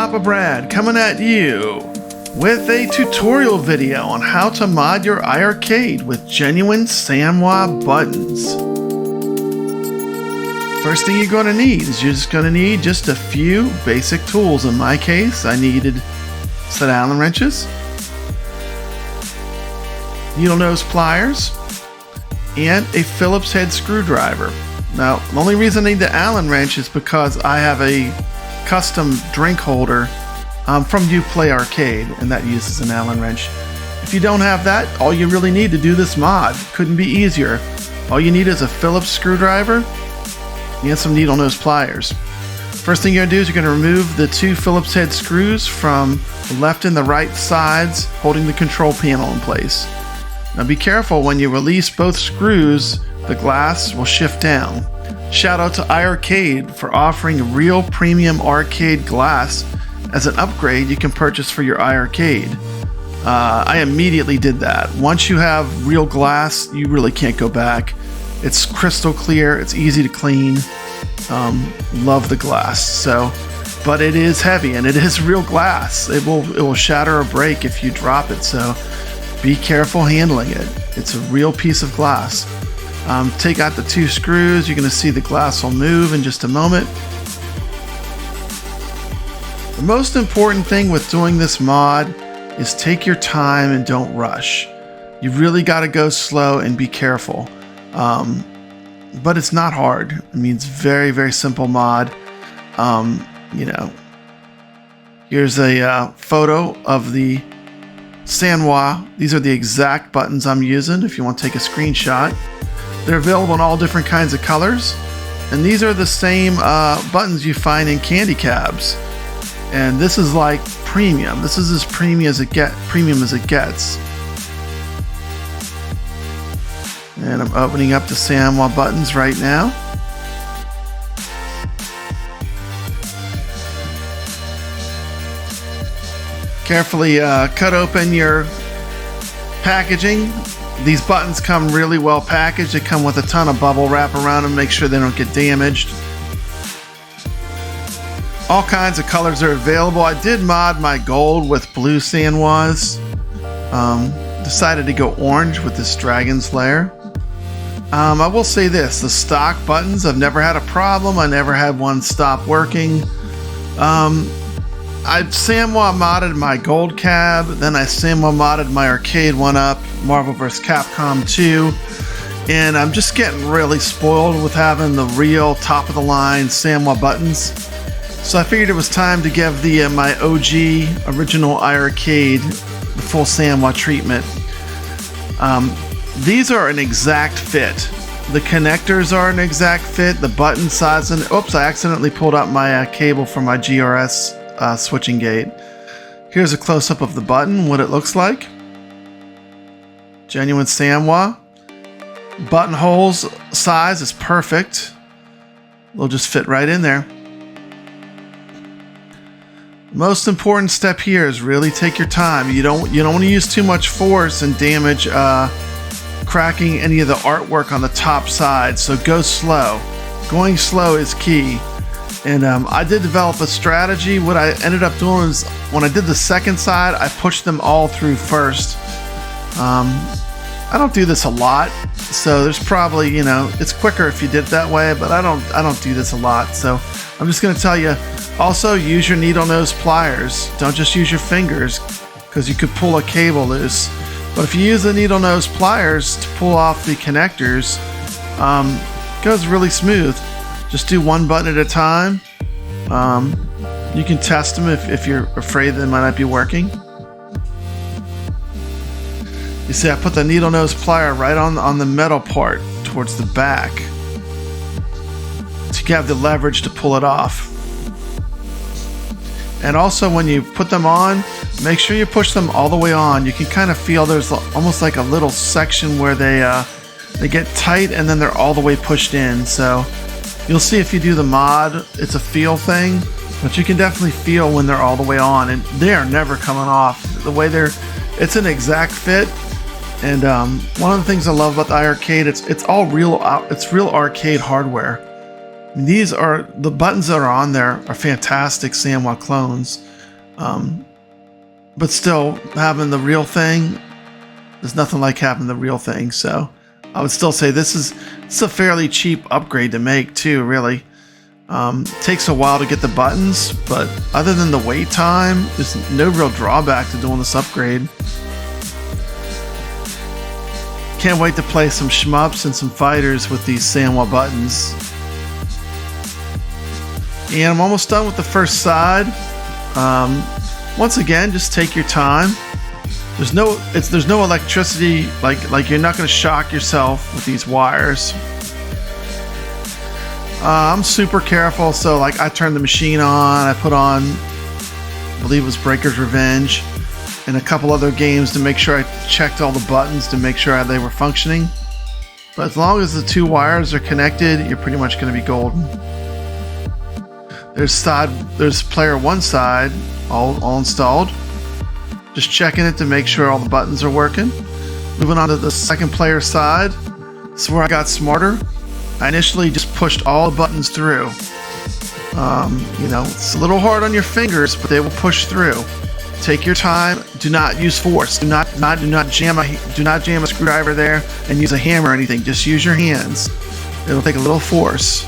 Papa Brad coming at you with a tutorial video on how to mod your iiRcade with genuine SANWA buttons. First thing you're going to need is you're just going to need just a few basic tools. In my case, I needed set Allen wrenches, needle nose pliers, and a Phillips head screwdriver. Now, the only reason I need the Allen wrench is because I have a custom drink holder from iiRcade, and that uses an Allen wrench. If you don't have that, all you really need to do this mod couldn't be easier. All you need is a Phillips screwdriver and some needle nose pliers. First thing you're going to do is you're going to remove the two Phillips head screws from the left and the right sides, holding the control panel in place. Now be careful, when you release both screws, the glass will shift down. Shout out to iiRcade for offering real premium arcade glass as an upgrade you can purchase for your iiRcade. I immediately did that. Once you have real glass, you really can't go back. It's crystal clear, it's easy to clean. Love the glass. But it is heavy and it is real glass. It will shatter or break if you drop it, so be careful handling it. It's a real piece of glass. Take out the two screws. You're going to see the glass will move in just a moment. The most important thing with doing this mod is take your time and don't rush. You really got to go slow and be careful. But it's not hard. I mean, it's very, very simple mod. Here's a photo of the SANWA. These are the exact buttons I'm using if you want to take a screenshot. They're available in all different kinds of colors, and these are the same buttons you find in candy cabs. And this is like premium. This is as premium as it gets. And I'm opening up the SANWA buttons right now. Carefully cut open your packaging. These buttons come really well packaged. They come with a ton of bubble wrap around them, make sure they don't get damaged. All kinds of colors are available. I did mod my gold with blue SANWAs. Decided to go orange with this dragon's lair. I will say this, the stock buttons, I've never had a problem. I never had one stop working. I SANWA modded my gold cab, then I SANWA modded my arcade 1-up, Marvel vs. Capcom 2, and I'm just getting really spoiled with having the real top-of-the-line SANWA buttons. So I figured it was time to give my OG original iiRcade the full SANWA treatment. These are an exact fit. The connectors are an exact fit, the button size, and oops, I accidentally pulled out my cable from my GRS switching gate. Here's a close-up of the button, what it looks like. Genuine SANWA. Buttonholes size is perfect. They'll just fit right in there. Most important step here is really take your time. You don't want to use too much force and damage cracking any of the artwork on the top side, so go slow. Going slow is key. And I did develop a strategy. What I ended up doing is when I did the second side, I pushed them all through first. I don't do this a lot, so there's probably, it's quicker if you did it that way, but I don't do this a lot. So I'm just going to tell you, also use your needle nose pliers. Don't just use your fingers, because you could pull a cable loose. But if you use the needle nose pliers to pull off the connectors, it goes really smooth. Just do one button at a time. You can test them if you're afraid they might not be working. You see, I put the needle nose plier right on the metal part towards the back, so you have the leverage to pull it off. And also, when you put them on, make sure you push them all the way on. You can kind of feel there's almost like a little section where they get tight and then they're all the way pushed in. So you'll see if you do the mod, it's a feel thing, but you can definitely feel when they're all the way on, and they are never coming off. The way it's an exact fit. And one of the things I love about the iiRcade, it's all real arcade hardware. I mean, the buttons that are on there are fantastic SANWA clones. But still, having the real thing, there's nothing like having the real thing. So I would still say it's a fairly cheap upgrade to make too, really. Takes a while to get the buttons, but other than the wait time, there's no real drawback to doing this upgrade. Can't wait to play some shmups and some fighters with these SANWA buttons. And I'm almost done with the first side. Once again, just take your time. There's no electricity, like you're not going to shock yourself with these wires. I'm super careful, so like I turned the machine on, I put on, I believe it was Breaker's Revenge, and a couple other games to make sure I checked all the buttons to make sure they were functioning. But as long as the two wires are connected, you're pretty much going to be golden. There's player one side all installed. Just checking it to make sure all the buttons are working. Moving on to the second player side. This is where I got smarter. I initially just pushed all the buttons through. It's a little hard on your fingers, but they will push through. Take your time. Do not use force. Do not jam a screwdriver there and use a hammer or anything. Just use your hands. It'll take a little force.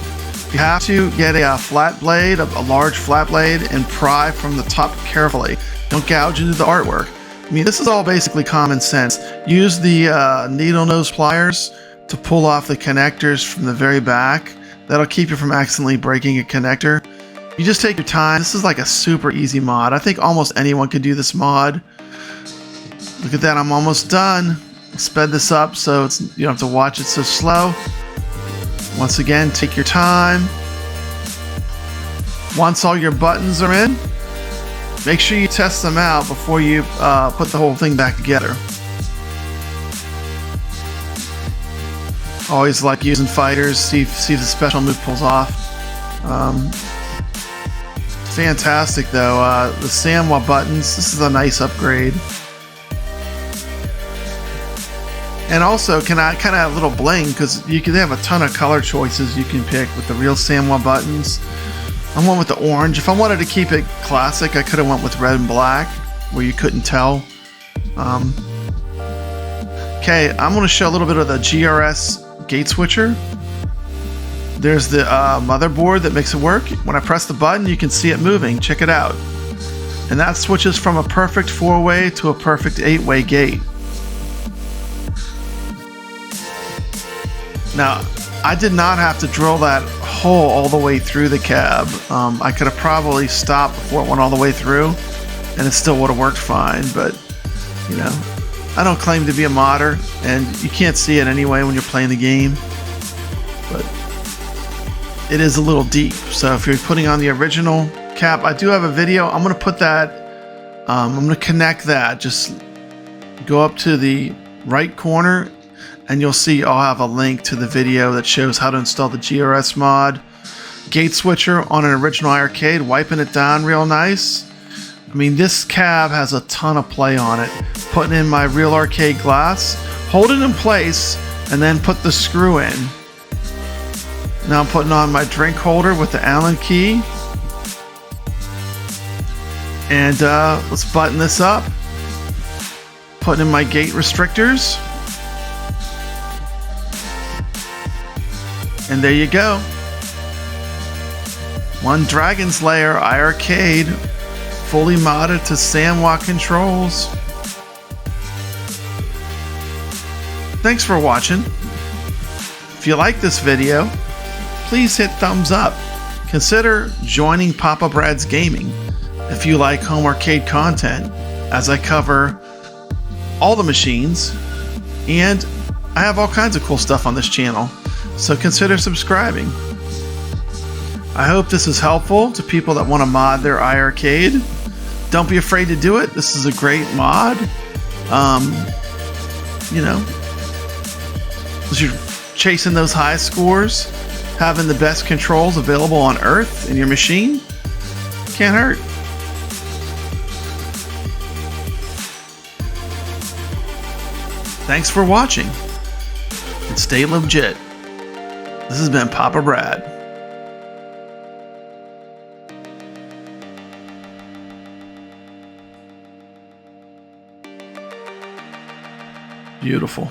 You have to get a flat blade, a large flat blade, and pry from the top carefully. Don't gouge into the artwork. I mean, this is all basically common sense. Use the needle nose pliers to pull off the connectors from the very back. That'll keep you from accidentally breaking a connector. You just take your time. This is like a super easy mod. I think almost anyone could do this mod. Look at that, I'm almost done. Sped this up so you don't have to watch it so slow. Once again, take your time. Once all your buttons are in, make sure you test them out before you put the whole thing back together. Always like using fighters, see if the special move pulls off. Fantastic though, the SANWA buttons, this is a nice upgrade. And also kind of have a little bling, because they have a ton of color choices you can pick with the real SANWA buttons. I went with the orange. If I wanted to keep it classic, I could have went with red and black, where you couldn't tell. Okay, I'm going to show a little bit of the GRS gate switcher. There's the motherboard that makes it work. When I press the button, you can see it moving. Check it out. And that switches from a perfect 4-way to a perfect 8-way gate. Now, I did not have to drill that hole all the way through the cab. I could have probably stopped before it went all the way through, and it still would have worked fine, but, I don't claim to be a modder, and you can't see it anyway when you're playing the game, but it is a little deep. So if you're putting on the original cap, I do have a video. I'm going to put that, I'm going to connect that. Just go up to the right corner, and you'll see I'll have a link to the video that shows how to install the GRS mod. Gate switcher on an original iiRcade, wiping it down real nice. I mean, this cab has a ton of play on it. Putting in my real arcade glass, hold it in place, and then put the screw in. Now I'm putting on my drink holder with the Allen key. And let's button this up. Putting in my gate restrictors. And there you go. One Dragon's Lair iiRcade, fully modded to SANWA controls. Thanks for watching. If you like this video, please hit thumbs up. Consider joining Papa Brad's Gaming if you like home arcade content, as I cover all the machines, and I have all kinds of cool stuff on this channel. So consider subscribing. I hope this is helpful to people that want to mod their iiRcade. Don't be afraid to do it. This is a great mod. As you're chasing those high scores, having the best controls available on Earth in your machine, can't hurt. Thanks for watching, and stay legit. This has been Papa Brad. Beautiful.